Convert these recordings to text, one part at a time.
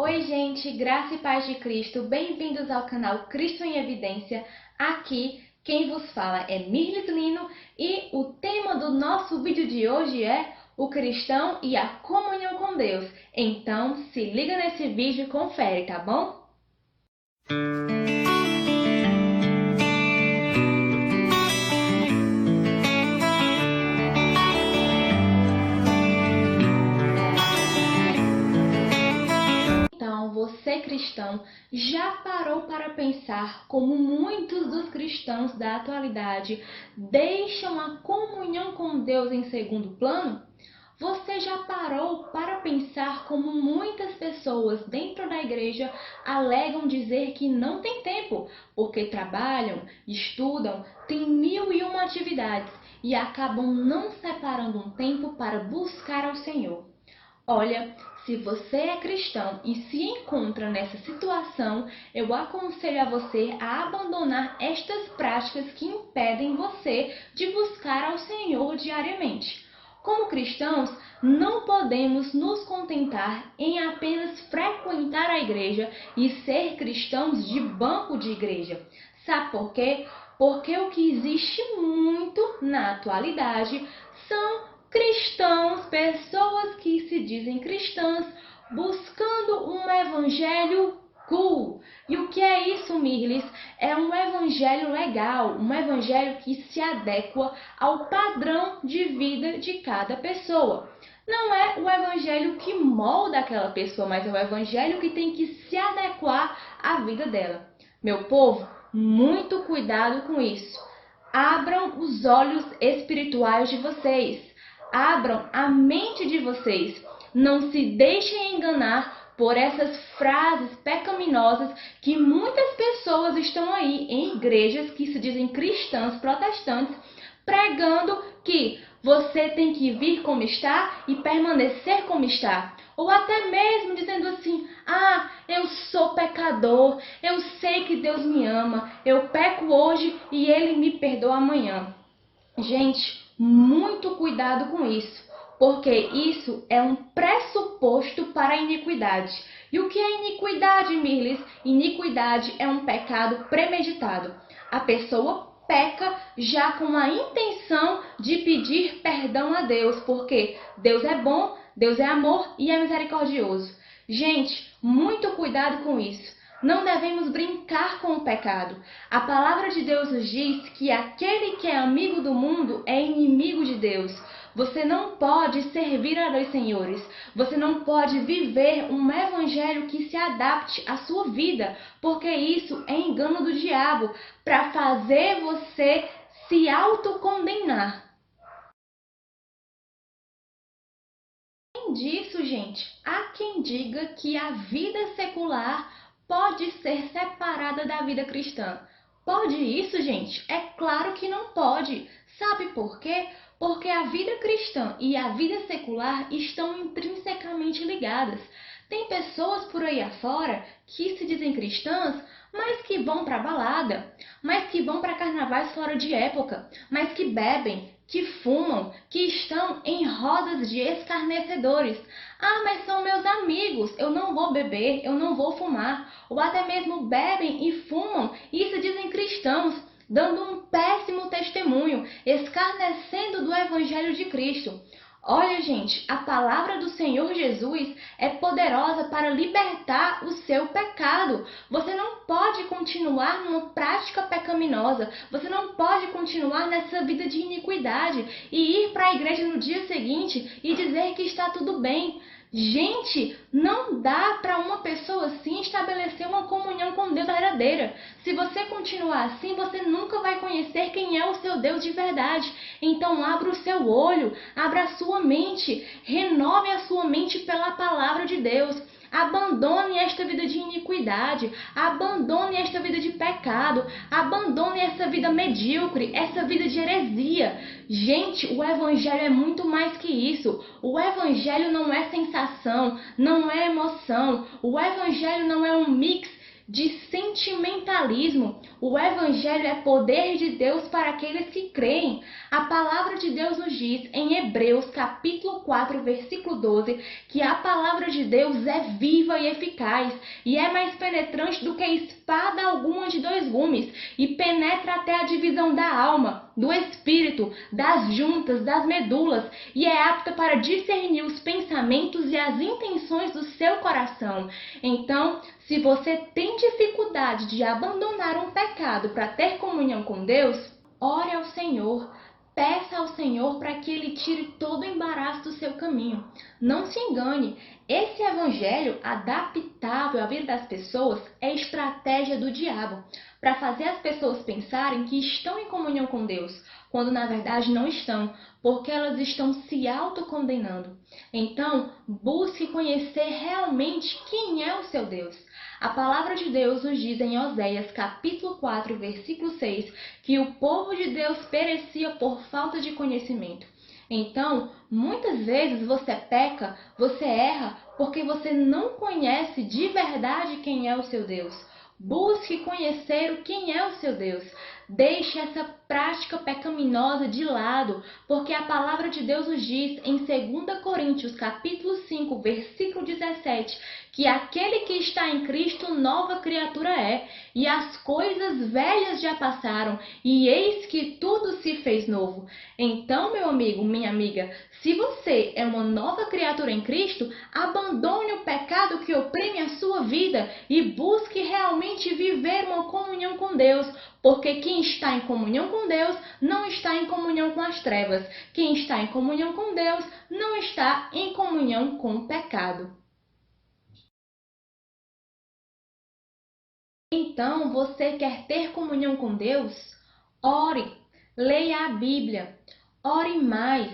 Oi, gente, graça e paz de Cristo, bem-vindos ao canal Cristo em Evidência. Aqui quem vos fala é Mirlis Lino e o tema do nosso vídeo de hoje é o cristão e a comunhão com Deus. Então, se liga nesse vídeo e confere, tá bom? Você cristão já parou para pensar como muitos dos cristãos da atualidade deixam a comunhão com Deus em segundo plano? Você já parou para pensar como muitas pessoas dentro da igreja alegam dizer que não tem tempo, porque trabalham, estudam, têm 1001 atividades e acabam não separando um tempo para buscar ao Senhor? Olha, se você é cristão e se encontra nessa situação, eu aconselho a você a abandonar estas práticas que impedem você de buscar ao Senhor diariamente. Como cristãos, não podemos nos contentar em apenas frequentar a igreja e ser cristãos de banco de igreja. Sabe por quê? Porque o que existe muito na atualidade são cristãos, pessoas que se dizem cristãs, buscando um evangelho cool. E o que é isso, Mirlis? É um evangelho legal, um evangelho que se adequa ao padrão de vida de cada pessoa. Não é o evangelho que molda aquela pessoa, mas é o evangelho que tem que se adequar à vida dela. Meu povo, muito cuidado com isso. Abram os olhos espirituais de vocês. Abram a mente de vocês. Não se deixem enganar por essas frases pecaminosas que muitas pessoas estão aí em igrejas que se dizem cristãs protestantes, pregando que você tem que vir como está e permanecer como está. Ou até mesmo dizendo assim, eu sou pecador, eu sei que Deus me ama, eu peco hoje e Ele me perdoa amanhã. Gente, muito cuidado com isso, porque isso é um pressuposto para a iniquidade. E o que é iniquidade, Mirlis? Iniquidade é um pecado premeditado. A pessoa peca já com a intenção de pedir perdão a Deus, porque Deus é bom, Deus é amor e é misericordioso. Gente, muito cuidado com isso. Não devemos brincar com o pecado. A palavra de Deus nos diz que aquele que é amigo do mundo é inimigo de Deus. Você não pode servir a dois senhores. Você não pode viver um evangelho que se adapte à sua vida, porque isso é engano do diabo para fazer você se autocondenar. Além disso, gente, há quem diga que a vida secular pode ser separada da vida cristã. Pode isso, gente? É claro que não pode. Sabe por quê? Porque a vida cristã e a vida secular estão intrinsecamente ligadas. Tem pessoas por aí afora que se dizem cristãs, mas que vão para balada, mas que vão para carnavais fora de época, mas que bebem, que fumam, que estão em rodas de escarnecedores. Mas são meus amigos, eu não vou beber, eu não vou fumar. Ou até mesmo bebem e fumam e se dizem cristãos, dando um péssimo testemunho, escarnecendo do Evangelho de Cristo. Olha, gente, a palavra do Senhor Jesus é poderosa para libertar o seu pecado. Você não pode continuar numa prática pecaminosa. Você não pode continuar nessa vida de iniquidade e ir para a igreja no dia seguinte e dizer que está tudo bem. Gente, não dá para uma pessoa assim estabelecer uma comunhão com Deus verdadeira. Se você continuar assim, você nunca vai conhecer quem é o seu Deus de verdade. Então abra o seu olho, abra a sua mente, renove a sua mente pela palavra de Deus. Abandone esta vida de iniquidade, abandone esta vida de pecado, abandone essa vida medíocre, essa vida de heresia. Gente, o evangelho é muito mais que isso. O evangelho não é sensação, não é emoção. O evangelho não é um mix de sentimentalismo. O Evangelho é poder de Deus para aqueles que creem. A palavra de Deus nos diz em Hebreus capítulo 4, versículo 12, que a palavra de Deus é viva e eficaz, e é mais penetrante do que espada alguma de dois gumes, e penetra até a divisão da alma, do espírito, das juntas, das medulas, e é apta para discernir os pensamentos e as intenções do seu coração. Então, se você tem dificuldade de abandonar um pecado para ter comunhão com Deus, ore ao Senhor. Peça ao Senhor para que Ele tire todo o embaraço do seu caminho. Não se engane, esse evangelho adaptável à vida das pessoas é estratégia do diabo, para fazer as pessoas pensarem que estão em comunhão com Deus, quando na verdade não estão, porque elas estão se autocondenando. Então, busque conhecer realmente quem é o seu Deus. A palavra de Deus nos diz em Oséias capítulo 4, versículo 6, que o povo de Deus perecia por falta de conhecimento. Então, muitas vezes você peca, você erra, porque você não conhece de verdade quem é o seu Deus. Busque conhecer quem é o seu Deus. Deixe essa prática pecaminosa de lado, porque a palavra de Deus nos diz em 2 Coríntios, capítulo 5, versículo 17, que aquele que está em Cristo nova criatura é, e as coisas velhas já passaram, e eis que tudo se fez novo. Então, meu amigo, minha amiga, se você é uma nova criatura em Cristo, abandone o pecado que oprime a sua vida e busque realmente viver uma comunhão com Deus, porque quem está em comunhão com Deus não está em comunhão com as trevas. Quem está em comunhão com Deus não está em comunhão com o pecado. Então, você quer ter comunhão com Deus? Ore, leia a Bíblia, ore mais,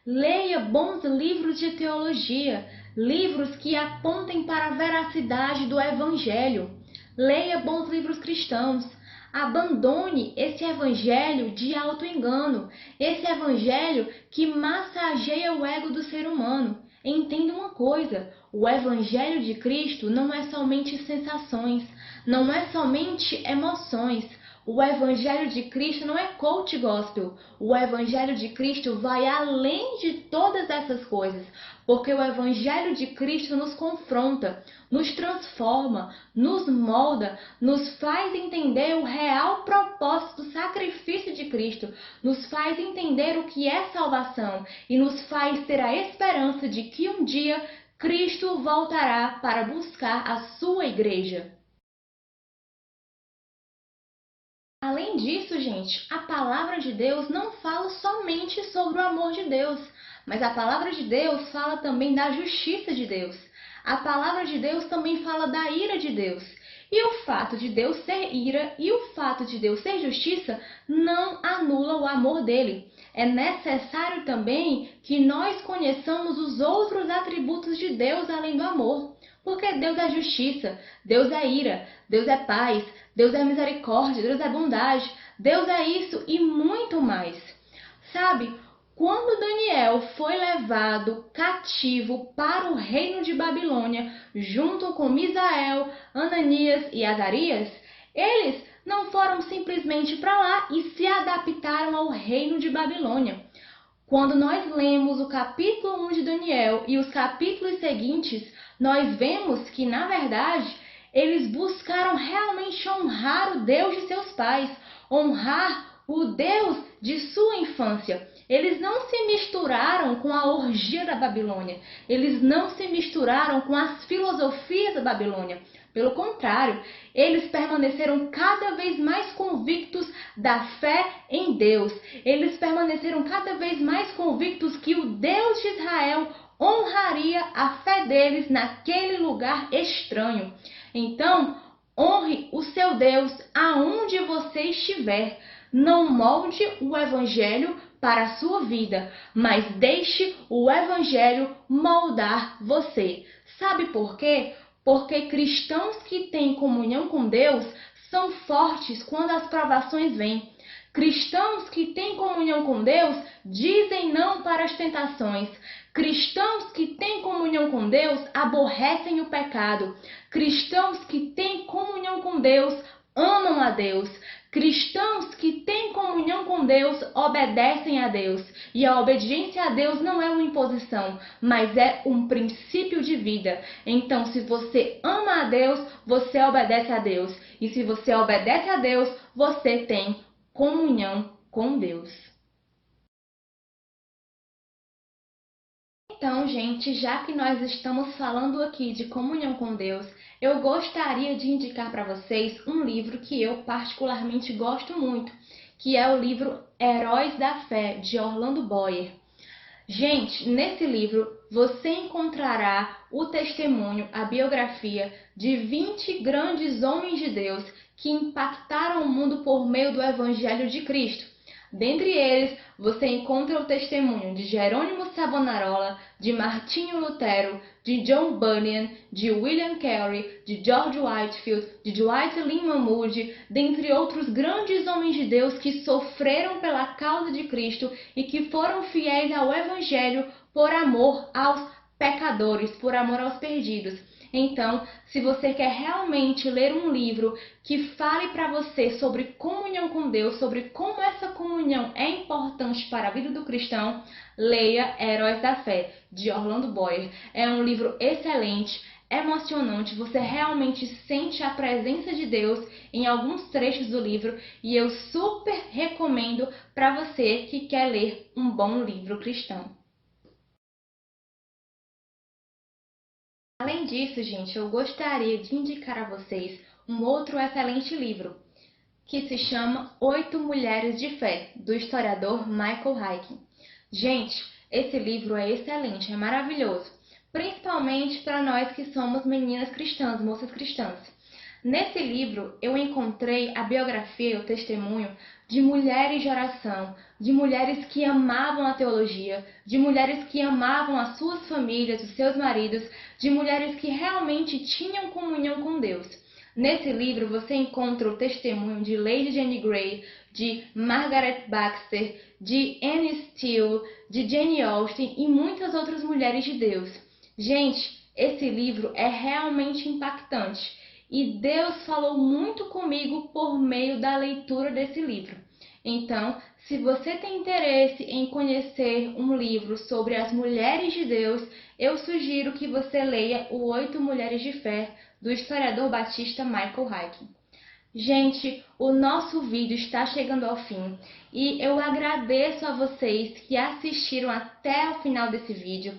leia bons livros de teologia, livros que apontem para a veracidade do Evangelho. Leia bons livros cristãos. Abandone esse evangelho de auto-engano, esse evangelho que massageia o ego do ser humano. Entenda uma coisa, o evangelho de Cristo não é somente sensações, não é somente emoções. O Evangelho de Cristo não é coach gospel. O Evangelho de Cristo vai além de todas essas coisas, porque o Evangelho de Cristo nos confronta, nos transforma, nos molda, nos faz entender o real propósito do sacrifício de Cristo, nos faz entender o que é salvação e nos faz ter a esperança de que um dia Cristo voltará para buscar a sua igreja. Além disso, gente, a palavra de Deus não fala somente sobre o amor de Deus, mas a palavra de Deus fala também da justiça de Deus. A palavra de Deus também fala da ira de Deus. E o fato de Deus ser ira e o fato de Deus ser justiça não anula o amor dele. É necessário também que nós conheçamos os outros atributos de Deus além do amor. Porque Deus é justiça, Deus é ira, Deus é paz, Deus é misericórdia, Deus é bondade, Deus é isso e muito mais. Sabe, quando Daniel foi levado cativo para o reino de Babilônia, junto com Misael, Ananias e Azarias, eles não foram simplesmente para lá e se adaptaram ao reino de Babilônia. Quando nós lemos o capítulo 1 de Daniel e os capítulos seguintes, nós vemos que, na verdade, eles buscaram realmente honrar o Deus de seus pais, honrar o Deus de sua infância. Eles não se misturaram com a orgia da Babilônia, eles não se misturaram com as filosofias da Babilônia. Pelo contrário, eles permaneceram cada vez mais convictos da fé em Deus. Eles permaneceram cada vez mais convictos que o Deus de Israel honraria a fé deles naquele lugar estranho. Então, honre o seu Deus aonde você estiver. Não molde o Evangelho para a sua vida, mas deixe o Evangelho moldar você. Sabe por quê? Porque cristãos que têm comunhão com Deus são fortes quando as provações vêm. Cristãos que têm comunhão com Deus dizem não para as tentações. Cristãos que têm comunhão com Deus aborrecem o pecado. Cristãos que têm comunhão com Deus amam a Deus. Cristãos que têm comunhão com Deus obedecem a Deus. E a obediência a Deus não é uma imposição, mas é um princípio de vida. Então, se você ama a Deus, você obedece a Deus. E se você obedece a Deus, você tem comunhão com Deus. Então, gente, já que nós estamos falando aqui de comunhão com Deus, eu gostaria de indicar para vocês um livro que eu particularmente gosto muito, que é o livro Heróis da Fé, de Orlando Boyer. Gente, nesse livro você encontrará o testemunho, a biografia de 20 grandes homens de Deus que impactaram o mundo por meio do Evangelho de Cristo. Dentre eles, você encontra o testemunho de Jerônimo Savonarola, de Martinho Lutero, de John Bunyan, de William Carey, de George Whitefield, de Dwight Lyman Moody, dentre outros grandes homens de Deus que sofreram pela causa de Cristo e que foram fiéis ao Evangelho por amor aos pecadores, por amor aos perdidos. Então, se você quer realmente ler um livro que fale para você sobre comunhão com Deus, sobre como essa comunhão é importante para a vida do cristão, leia Heróis da Fé, de Orlando Boyer. É um livro excelente, emocionante, você realmente sente a presença de Deus em alguns trechos do livro e eu super recomendo para você que quer ler um bom livro cristão. Além disso, gente, eu gostaria de indicar a vocês um outro excelente livro, que se chama 8 Mulheres de Fé, do historiador Michael Heiken. Gente, esse livro é excelente, é maravilhoso, principalmente para nós que somos meninas cristãs, moças cristãs. Nesse livro, eu encontrei a biografia e o testemunho de mulheres de oração, de mulheres que amavam a teologia, de mulheres que amavam as suas famílias, os seus maridos, de mulheres que realmente tinham comunhão com Deus. Nesse livro, você encontra o testemunho de Lady Jane Grey, de Margaret Baxter, de Anne Steele, de Jane Austen e muitas outras mulheres de Deus. Gente, esse livro é realmente impactante. E Deus falou muito comigo por meio da leitura desse livro. Então, se você tem interesse em conhecer um livro sobre as mulheres de Deus, eu sugiro que você leia o 8 Mulheres de Fé, do historiador batista Michael Heiken. Gente, o nosso vídeo está chegando ao fim e eu agradeço a vocês que assistiram até o final desse vídeo.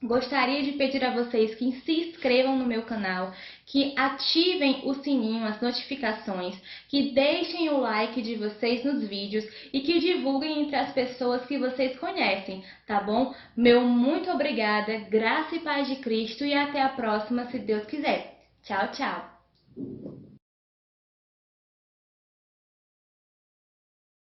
Gostaria de pedir a vocês que se inscrevam no meu canal, que ativem o sininho, as notificações, que deixem o like de vocês nos vídeos e que divulguem entre as pessoas que vocês conhecem, tá bom? Meu muito obrigada, graça e paz de Cristo e até a próxima, se Deus quiser. Tchau, tchau!